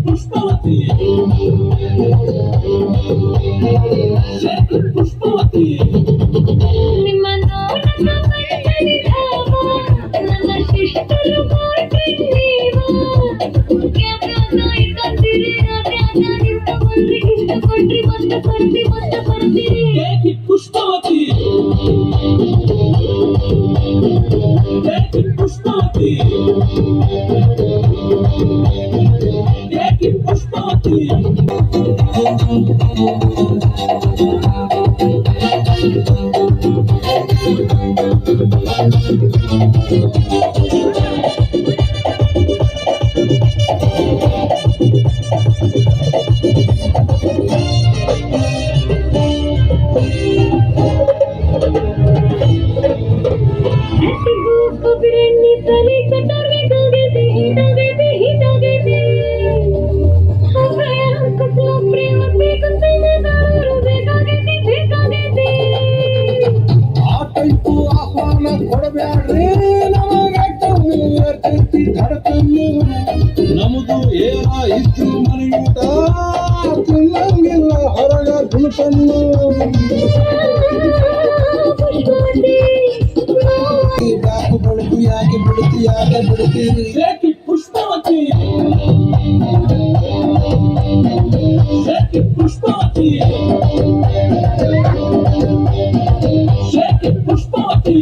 पुष्पवती पुष्पवती ನಿಮ್ಮ ನೋಡದ ಬಂದನಿ ಭಾವ ನನ್ನ ಶಿಷ್ಟರು ಮಾಡ್ತೀವ ಕ್ಯಾಮ್ರಾನಾಯಿ ಕಂದಿರಿ ಕ್ಯಾಮ್ರಾನಿಂದ ಬಂದ್ರಿ ಇಷ್ಟಪಟ್ರಿ ಬಂದ ಬರ್ತೀರಿ पुष्पवती पुष्पवती पुष्पवती ನಮ್ಮದು ಏನ ಇದ್ದು ಮನೆಯೂಟ ತಿನ್ನಂಗಿಲ್ಲ ಹೊರಗ ಗುಣಪನ್ನು ಯಾಕೆ ಬಿಡುತ್ತಿ ಯಾಕೆ ಬಿಡುತ್ತಿ ಪುಷ್ಪವತಿ ಪುಷ್ಪವತಿ ಪುಷ್ಪವತಿ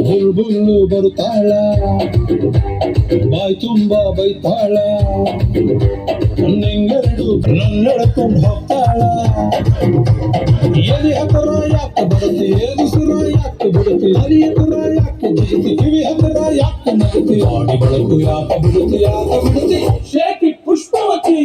ಬುಲ್ಬುಲ್ಲು ಬರುತ್ತಾಳ ಬಾಯ್ ತುಂಬ ಬೈತಾಳ ನಿಂಗೆರಡು ನನ್ನೆಳಕೊಂಡು ಹೋಗ್ತಾಳ ಎಲಿ ಹತರ ಯಾಕೆ ಬರುತ್ತಿ ಏದುಸುರ ಯಾಕೆ ಬಿಡುತ್ತಿ ಅರಿ ಹತರ ಯಾಕೆ ಜಿಗುತ್ತಿ ಕಿವಿ ಹತರ ಯಾಕೆ ನಗುತ್ತಿ ಆಡಿ ಬೆಳಕು ಯಾಕೆ ಬಿಡುತ್ತಿ ಶೇಖಿ ಪುಷ್ಪವತಿ